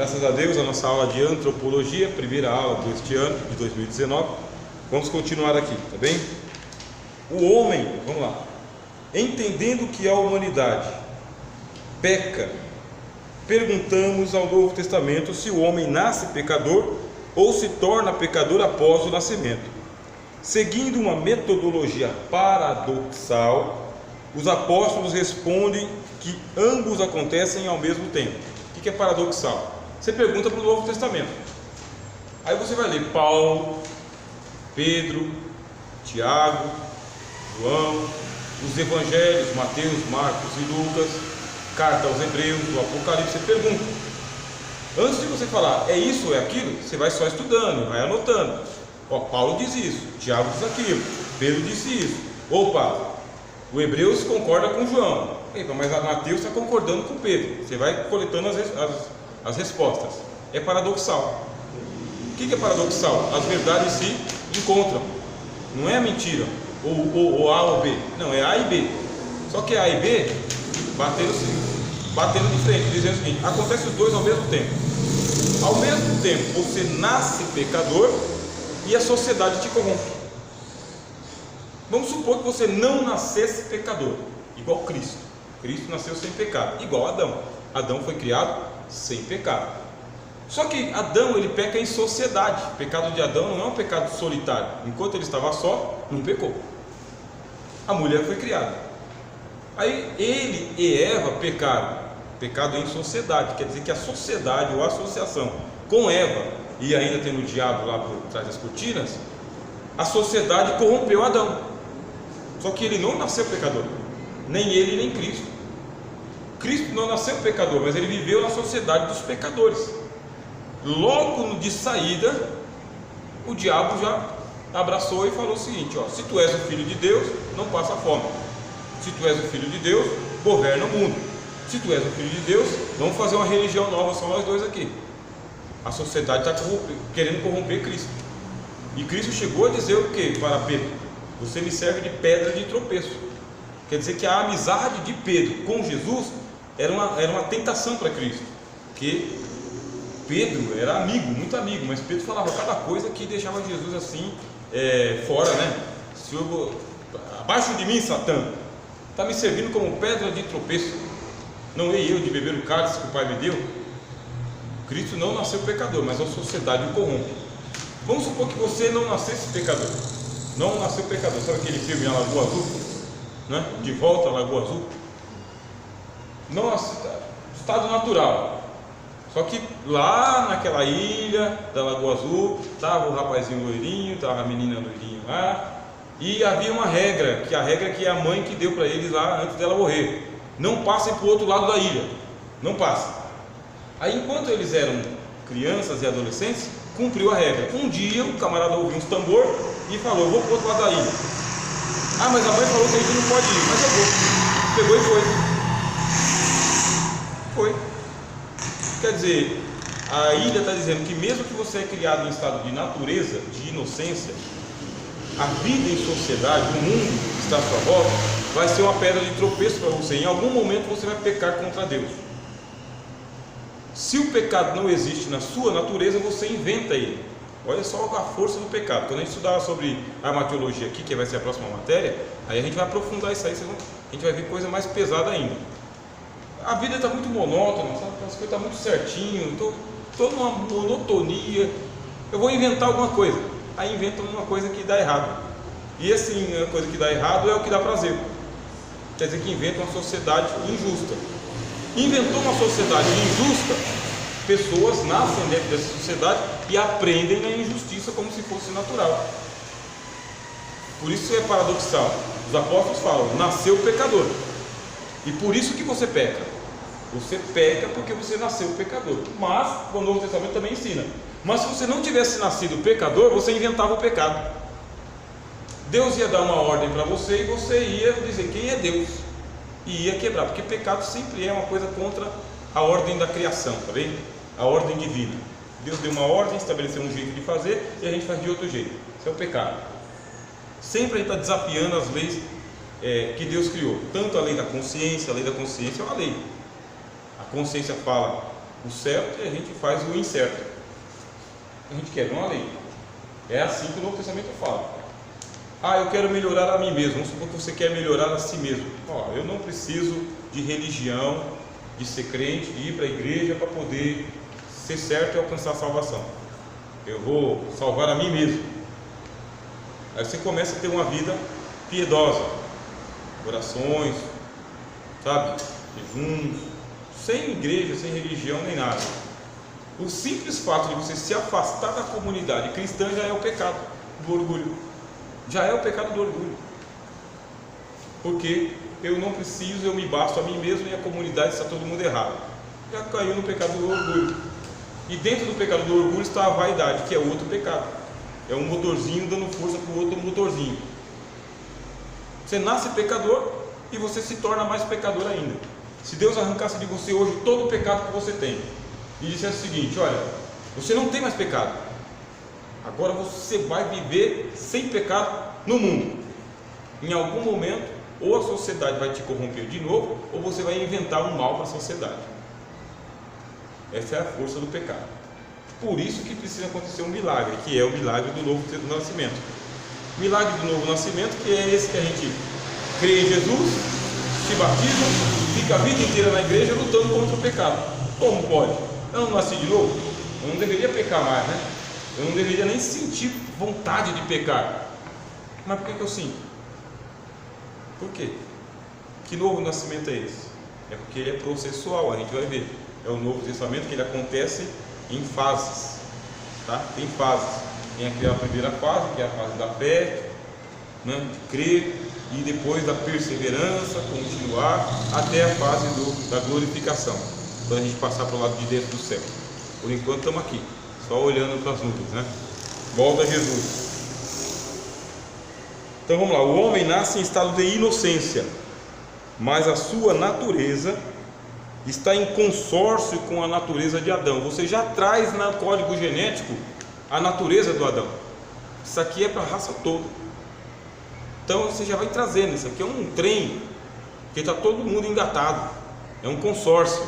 Graças a Deus, a nossa aula de antropologia, primeira aula deste ano, de 2019. Vamos continuar aqui, tá bem? O homem, vamos lá. Entendendo que a humanidade peca, perguntamos ao Novo Testamento se o homem nasce pecador ou se torna pecador após o nascimento. Seguindo uma metodologia paradoxal, os apóstolos respondem que ambos acontecem ao mesmo tempo. O que é paradoxal? Você pergunta para o Novo Testamento, aí você vai ler Paulo, Pedro, Tiago, João, os evangelhos, Mateus, Marcos e Lucas, carta aos Hebreus, o Apocalipse. Você pergunta, antes de você falar é isso ou é aquilo, você vai só estudando, vai anotando. Ó, Paulo diz isso, Tiago diz aquilo, Pedro disse isso. Opa, o Hebreus concorda com João. Epa, mas a Mateus está concordando com Pedro. Você vai coletando as respostas. É paradoxal. O que é paradoxal? As verdades se encontram. Não é mentira, ou A ou B. Não, é A e B. Só que A e B batendo de frente, dizendo o seguinte: acontece os dois ao mesmo tempo. Ao mesmo tempo, você nasce pecador e a sociedade te corrompe. Vamos supor que você não nascesse pecador, igual Cristo. Cristo nasceu sem pecado, igual Adão. Adão foi criado sem pecado. Só que Adão, ele peca em sociedade. O pecado de Adão não é um pecado solitário. Enquanto ele estava só, não pecou. A mulher foi criada. Aí ele e Eva pecaram. Pecado em sociedade, quer dizer que a sociedade ou a associação com Eva, e ainda tendo o diabo lá por trás das cortinas, a sociedade corrompeu Adão. Só que ele não nasceu pecador, nem ele nem Cristo. Cristo não nasceu pecador, mas ele viveu na sociedade dos pecadores. Logo de saída, o diabo já abraçou e falou o seguinte: ó, se tu és o filho de Deus, não passa fome. Se tu és o filho de Deus, governa o mundo. Se tu és o filho de Deus, vamos fazer uma religião nova, só nós dois aqui. A sociedade está querendo corromper Cristo. E Cristo chegou a dizer o que para Pedro? Você me serve de pedra de tropeço. Quer dizer que a amizade de Pedro com Jesus era uma tentação para Cristo. Porque Pedro era amigo, muito amigo, mas Pedro falava cada coisa que deixava Jesus assim, fora, né? Senhor, abaixo de mim, Satã, está me servindo como pedra de tropeço. Não hei eu de beber o cálice que o Pai me deu? Cristo não nasceu pecador, mas a sociedade o corrompe. Vamos supor que você não nascesse pecador. Não nasceu pecador. Sabe aquele filme A Lagoa Azul? Né? De Volta à Lagoa Azul? Não nasceu, estado natural. Só que lá naquela ilha da Lagoa Azul, estava o rapazinho loirinho, estava a menina loirinha lá, e havia uma regra, que a regra que é a mãe que deu para eles lá antes dela morrer: não passem para o outro lado da ilha, não passem. Aí, enquanto eles eram crianças e adolescentes, cumpriu a regra. Um dia o camarada ouviu uns tambor e falou: eu vou para o outro lado da ilha. Ah, mas a mãe falou que a gente não pode ir. Mas eu vou. Pegou e foi. Quer dizer, a ilha está dizendo que mesmo que você é criado em estado de natureza, de inocência, a vida em sociedade, o mundo que está à sua volta, vai ser uma pedra de tropeço para você. Em algum momento você vai pecar contra Deus. Se o pecado não existe na sua natureza, você inventa ele. Olha só a força do pecado. Quando a gente estudar sobre armatologia aqui, que vai ser a próxima matéria, aí a gente vai aprofundar isso aí, a gente vai ver coisa mais pesada ainda. A vida está muito monótona, sabe? As coisas estão muito certinho, estou numa monotonia. Eu vou inventar alguma coisa. Aí inventa uma coisa que dá errado. E assim, a coisa que dá errado é o que dá prazer. Quer dizer que inventa uma sociedade injusta. Inventou uma sociedade injusta, pessoas nascem dentro dessa sociedade e aprendem na injustiça como se fosse natural. Por isso é paradoxal. Os apóstolos falam: nasceu pecador, e por isso que você peca. Você peca porque você nasceu pecador. Mas o Novo Testamento também ensina: mas se você não tivesse nascido pecador, você inventava o pecado. Deus ia dar uma ordem para você e você ia dizer quem é Deus e ia quebrar, porque pecado sempre é uma coisa contra a ordem da criação, tá bem? A ordem divina. Deus deu uma ordem, estabeleceu um jeito de fazer e a gente faz de outro jeito. Isso é o pecado. Sempre a gente está desafiando as leis que Deus criou. Tanto a lei da consciência é uma lei. A consciência fala o certo e a gente faz o incerto. A gente quer uma lei. É assim que o Novo Testamento fala. Eu quero melhorar a mim mesmo. Vamos supor que você quer melhorar a si mesmo. Eu não preciso de religião, de ser crente, de ir para a igreja para poder ser certo e alcançar a salvação. Eu vou salvar a mim mesmo. Aí você começa a ter uma vida piedosa, orações, sabe, jejum, sem igreja, sem religião, nem nada. O simples fato de você se afastar da comunidade cristã já é o pecado do orgulho. Já é o pecado do orgulho. Porque eu não preciso, eu me basto a mim mesmo e a comunidade está todo mundo errado. Já caiu no pecado do orgulho. E dentro do pecado do orgulho está a vaidade, que é outro pecado. É um motorzinho dando força para o outro motorzinho. Você nasce pecador e você se torna mais pecador ainda. Se Deus arrancasse de você hoje todo o pecado que você tem e dissesse o seguinte: olha, você não tem mais pecado, agora você vai viver sem pecado no mundo. Em algum momento, ou a sociedade vai te corromper de novo, ou você vai inventar um mal para a sociedade. Essa é a força do pecado. Por isso que precisa acontecer um milagre, que é o milagre do novo nascimento. O milagre do novo nascimento, que é esse que a gente crê em Jesus, se batiza, fica a vida inteira na igreja lutando contra o pecado. Como pode? Eu não nasci de novo? Eu não deveria pecar mais, né? Eu não deveria nem sentir vontade de pecar. Mas por que eu sinto? Por quê? Que novo nascimento é esse? É porque ele é processual, a gente vai ver. É o Novo Testamento que ele acontece em fases, tá? Tem fases. Tem aquela primeira fase, que é a fase da fé, né? De crer, e depois da perseverança, continuar, até a fase da glorificação, quando a gente passar para o lado de dentro do céu. Por enquanto estamos aqui, só olhando para as nuvens, né? Volta a Jesus. Então vamos lá, o homem nasce em estado de inocência, mas a sua natureza está em consórcio com a natureza de Adão. Você já traz no código genético a natureza do Adão. Isso aqui é para a raça toda. Então você já vai trazendo. Isso aqui é um trem que está todo mundo engatado. É um consórcio.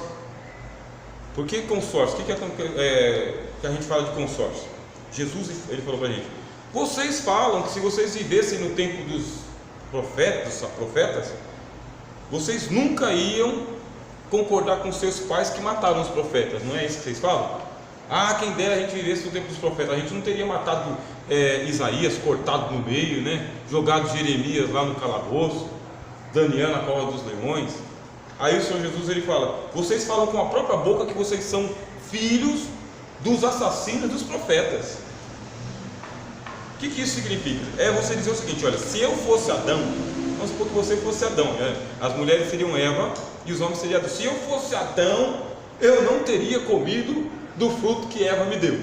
Por que consórcio? O que a gente fala de consórcio? Jesus, ele falou para a gente: vocês falam que se vocês vivessem no tempo dos profetas, vocês nunca iam concordar com seus pais que mataram os profetas. Não é isso que vocês falam? Quem dera a gente vivesse no tempo dos profetas, a gente não teria matado Isaías, cortado no meio, né? Jogado Jeremias lá no calabouço, Daniel na cova dos leões. Aí o Senhor Jesus, ele fala: vocês falam com a própria boca que vocês são filhos dos assassinos dos profetas. O que isso significa? É você dizer o seguinte: olha, se eu fosse Adão, vamos supor que você fosse Adão, né? As mulheres seriam Eva e os homens seriam Adão. Se eu fosse Adão, eu não teria comido do fruto que Eva me deu.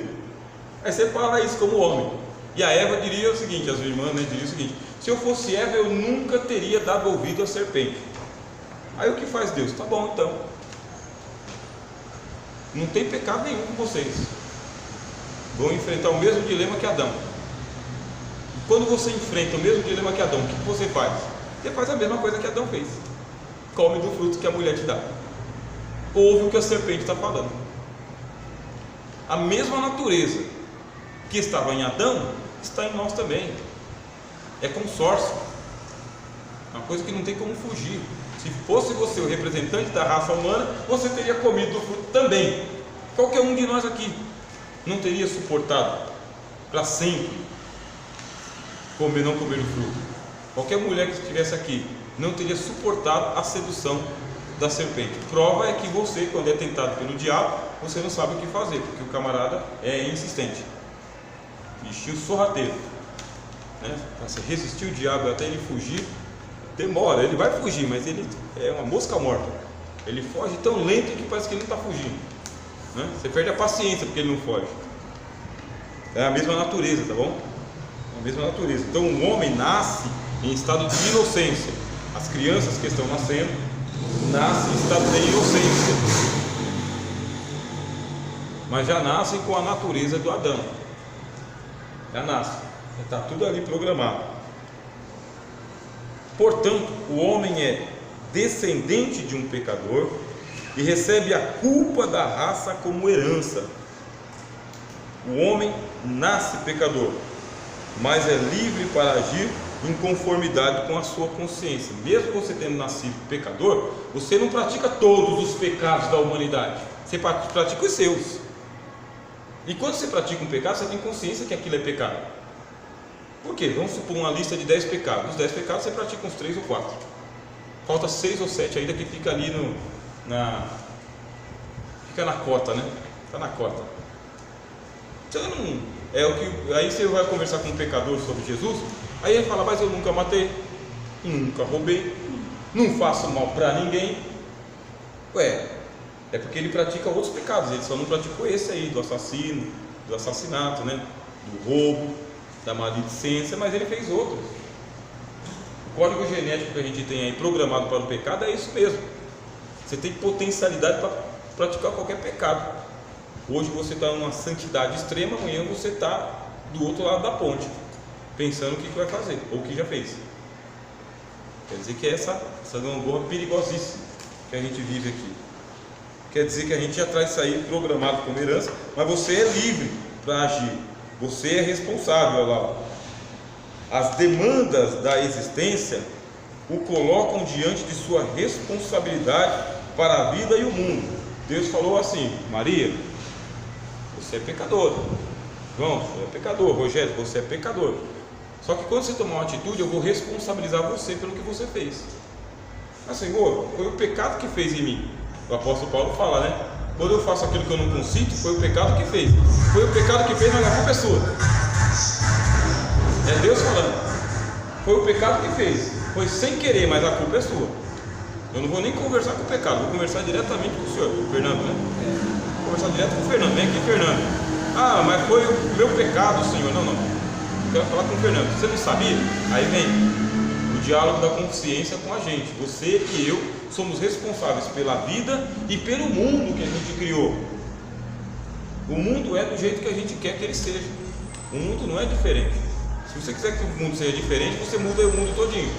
Aí você fala isso como homem. E a Eva diria o seguinte, as irmãs, né, diriam o seguinte: se eu fosse Eva, eu nunca teria dado ouvido à serpente. Aí o que faz Deus? Tá bom, então não tem pecado nenhum com vocês, vão enfrentar o mesmo dilema que Adão. Quando você enfrenta o mesmo dilema que Adão, o que você faz? Você faz a mesma coisa que Adão fez: come do fruto que a mulher te dá, ouve o que a serpente está falando. A mesma natureza que estava em Adão está em nós também. É consórcio, é uma coisa que não tem como fugir. Se fosse você o representante da raça humana, você teria comido do fruto também. Qualquer um de nós aqui não teria suportado para sempre não comer o fruto. Qualquer mulher que estivesse aqui não teria suportado a sedução da serpente. Prova é que você, quando é tentado pelo diabo, você não sabe o que fazer, porque o camarada é insistente, bichinho sorrateiro, né? Para se resistir o diabo até ele fugir, demora. Ele vai fugir, mas ele é uma mosca morta. Ele foge tão lento que parece que ele não está fugindo, né? Você perde a paciência porque ele não foge. É a mesma natureza, tá bom? É a mesma natureza. Então o homem nasce em estado de inocência. As crianças que estão nascendo nascem em estado de inocência, mas já nascem com a natureza do Adão. Já nasce, está tudo ali programado. Portanto, o homem é descendente de um pecador, e recebe a culpa da raça como herança. O homem nasce pecador, mas é livre para agir em conformidade com a sua consciência. Mesmo você tendo nascido pecador, você não pratica todos os pecados da humanidade, você pratica os seus. E quando você pratica um pecado, você tem consciência que aquilo é pecado. Por quê? Vamos supor uma lista de 10 pecados. Dos 10 pecados você pratica uns 3 ou 4. Falta 6 ou 7 ainda que fica ali fica na cota, né? Está na cota. Então, aí você vai conversar com um pecador sobre Jesus, aí ele fala, mas eu nunca matei, nunca roubei, não faço mal para ninguém. Ué, é porque ele pratica outros pecados, ele só não praticou esse aí, do assassinato, né? Do roubo, da maledicência, mas ele fez outros. O código genético que a gente tem aí programado para o pecado é isso mesmo. Você tem potencialidade para praticar qualquer pecado. Hoje você está numa santidade extrema, amanhã você está do outro lado da ponte, pensando o que vai fazer, ou o que já fez. Quer dizer que essa gangorra perigosíssima que a gente vive aqui. Quer dizer que a gente já traz isso aí programado como herança, mas você é livre para agir, você é responsável, olha lá. As demandas da existência o colocam diante de sua responsabilidade para a vida e o mundo. Deus falou assim: Maria, você é pecador. João, você é pecador. Rogério, você é pecador. Só que quando você tomar uma atitude, eu vou responsabilizar você pelo que você fez. Mas Senhor, foi o pecado que fez em mim. O apóstolo Paulo fala, né? Quando eu faço aquilo que eu não consinto, foi o pecado que fez. Foi o pecado que fez, mas a culpa é sua. É Deus falando. Foi o pecado que fez. Foi sem querer, mas a culpa é sua. Eu não vou nem conversar com o pecado, vou conversar diretamente com o senhor, com o Fernando, né? Vou conversar direto com o Fernando. Vem aqui, Fernando. Ah, mas foi o meu pecado, Senhor. Não. Eu quero falar com o Fernando. Você não sabia? Aí vem o diálogo da consciência com a gente. Você e eu somos responsáveis pela vida e pelo mundo que a gente criou. O mundo é do jeito que a gente quer que ele seja. O mundo não é diferente. Se você quiser que o mundo seja diferente, você muda o mundo todinho.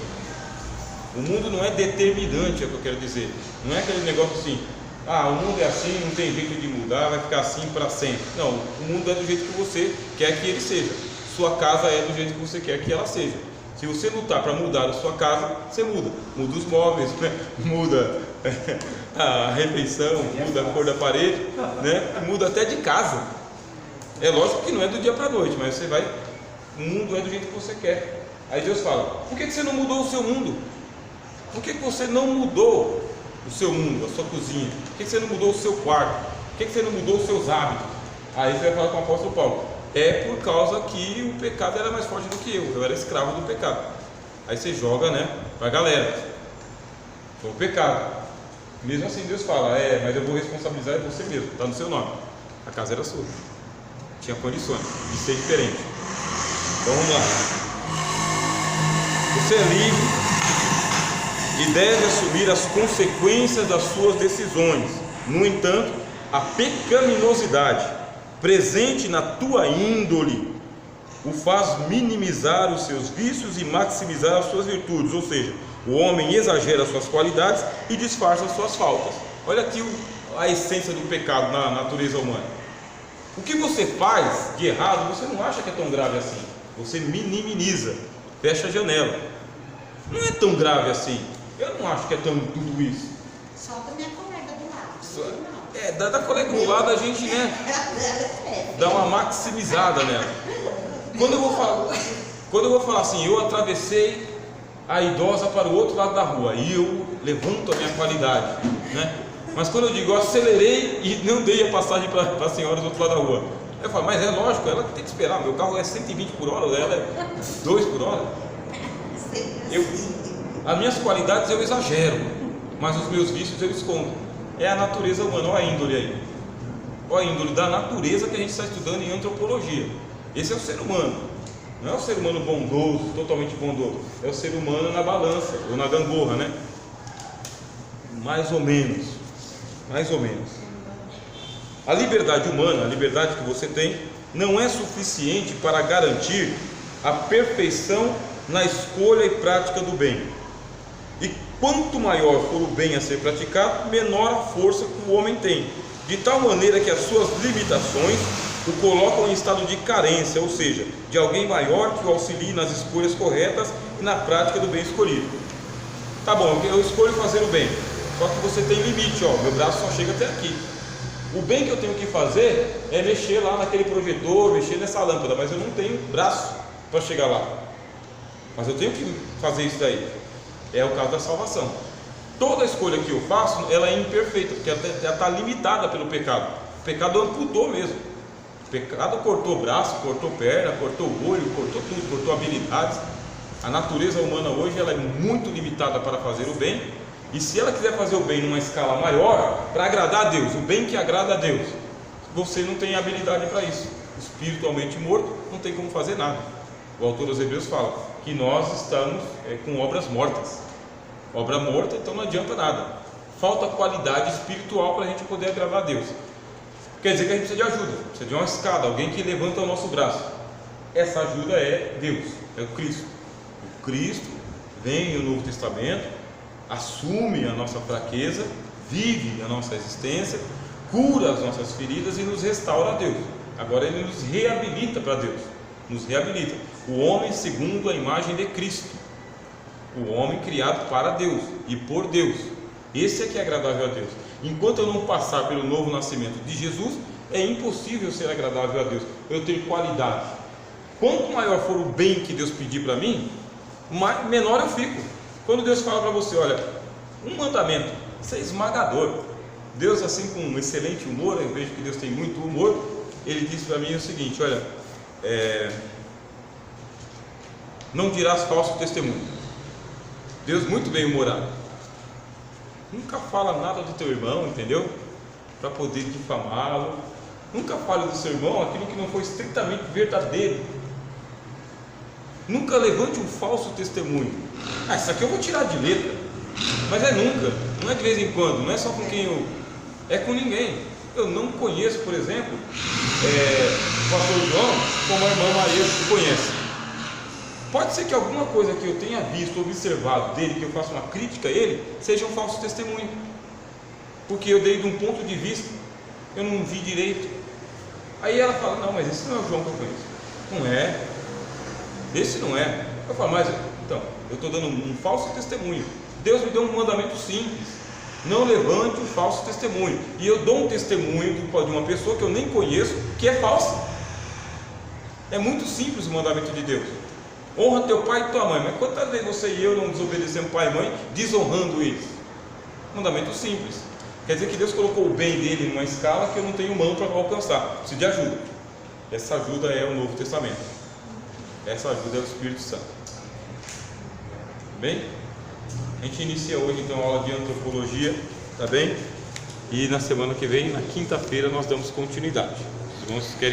O mundo não é determinante, é o que eu quero dizer. Não é aquele negócio assim, o mundo é assim, não tem jeito de mudar, vai ficar assim para sempre. Não, o mundo é do jeito que você quer que ele seja. Sua casa é do jeito que você quer que ela seja. Se você lutar para mudar a sua casa, você muda. Muda os móveis, né? Muda a refeição, muda a cor da parede, né? Muda até de casa. É lógico que não é do dia para a noite, mas você vai. O mundo é do jeito que você quer. Aí Deus fala: por que você não mudou o seu mundo? Por que você não mudou o seu mundo, a sua cozinha? Por que você não mudou o seu quarto? Por que você não mudou os seus hábitos? Aí você vai falar com o apóstolo Paulo: é por causa que o pecado era mais forte do que eu era escravo do pecado. Aí você joga, né, para a galera: foi o pecado. Mesmo assim Deus fala: mas eu vou responsabilizar você mesmo, está no seu nome. A casa era sua, tinha condições de ser diferente. Então vamos lá. Você é livre e deve assumir as consequências das suas decisões. No entanto, a pecaminosidade presente na tua índole o faz minimizar os seus vícios e maximizar as suas virtudes. Ou seja, o homem exagera as suas qualidades e disfarça as suas faltas. Olha aqui a essência do pecado na natureza humana. O que você faz de errado, você não acha que é tão grave assim. Você minimiza, fecha a janela. Não é tão grave assim. Eu não acho que é tudo isso. Só da minha colega do lado. Da colega do lado a gente, né, dá uma maximizada nela. Quando eu vou falar assim, eu atravessei a idosa para o outro lado da rua, e eu levanto a minha qualidade, né? Mas quando eu digo, eu acelerei e não dei a passagem para a senhora do outro lado da rua, eu falo, mas é lógico, ela tem que esperar, meu carro é 120 por hora, ela é 2 por hora. As minhas qualidades eu exagero, mas os meus vícios eu escondo. É a natureza humana, olha a índole aí. Olha a índole da natureza que a gente está estudando em antropologia. Esse é o ser humano. Não é o ser humano bondoso, totalmente bondoso. É o ser humano na balança, ou na gangorra, né? Mais ou menos. A liberdade humana, a liberdade que você tem, não é suficiente para garantir a perfeição na escolha e prática do bem. E Quanto maior for o bem a ser praticado, menor a força que o homem tem, de tal maneira que as suas limitações o colocam em estado de carência, ou seja, de alguém maior que o auxilie nas escolhas corretas e na prática do bem escolhido. Tá bom, eu escolho fazer o bem, só que você tem limite, ó, meu braço só chega até aqui. O bem que eu tenho que fazer é mexer lá naquele projetor, mexer nessa lâmpada, mas eu não tenho braço para chegar lá. Mas eu tenho que fazer isso daí. É o caso da salvação. Toda escolha que eu faço, ela é imperfeita, porque ela está limitada pelo pecado. O pecado amputou mesmo. O pecado cortou braço, cortou perna, cortou olho, cortou tudo, cortou habilidades. A natureza humana hoje ela é muito limitada para fazer o bem. E se ela quiser fazer o bem numa escala maior, para agradar a Deus, o bem que agrada a Deus, você não tem habilidade para isso. Espiritualmente morto, não tem como fazer nada. O autor dos Hebreus fala que nós estamos com obras mortas. Obra morta, então não adianta nada. Falta qualidade espiritual para a gente poder agradar a Deus. Quer dizer que a gente precisa de ajuda, precisa de uma escada, alguém que levanta o nosso braço. Essa ajuda é Deus, é o Cristo. O Cristo vem no Novo Testamento, assume a nossa fraqueza, vive a nossa existência, cura as nossas feridas e nos restaura a Deus. Agora ele nos reabilita para Deus, nos reabilita. O homem segundo a imagem de Cristo, o homem criado para Deus e por Deus. Esse é que é agradável a Deus. Enquanto eu não passar pelo novo nascimento de Jesus, é impossível ser agradável a Deus. Eu tenho qualidade. Quanto maior for o bem que Deus pedir para mim, menor eu fico. Quando Deus fala para você, olha, um mandamento, isso é esmagador. Deus, assim, com um excelente humor, eu vejo que Deus tem muito humor, ele disse para mim o seguinte, olha, não dirás falso testemunho. Deus muito bem humorado. Nunca fala nada do teu irmão, entendeu? Para poder difamá-lo. Nunca fale do seu irmão aquilo que não foi estritamente verdadeiro. Nunca levante um falso testemunho. Isso aqui eu vou tirar de letra. Mas nunca, não é de vez em quando, não é só com quem eu... É com ninguém. Eu não conheço, por exemplo, o pastor João como a irmã Maria que conhece. Pode ser que alguma coisa que eu tenha visto, observado dele, que eu faça uma crítica a ele, seja um falso testemunho. Porque eu dei de um ponto de vista, eu não vi direito. Aí ela fala, não, mas esse não é o João que eu conheço. Não é. Esse não é. Eu falo, mas então, eu estou dando um falso testemunho. Deus me deu um mandamento simples: não levante um falso testemunho. E eu dou um testemunho de uma pessoa que eu nem conheço, que é falsa. É muito simples o mandamento de Deus. Honra teu pai e tua mãe. Mas quantas vezes você e eu não desobedecemos pai e mãe, desonrando eles? Mandamento simples. Quer dizer que Deus colocou o bem dele numa escala que eu não tenho mão para alcançar. Preciso de ajuda. Essa ajuda é o Novo Testamento. Essa ajuda é o Espírito Santo. Bem? A gente inicia hoje então a aula de antropologia, tá bem? E na semana que vem, na quinta-feira, nós damos continuidade. Os irmãos querem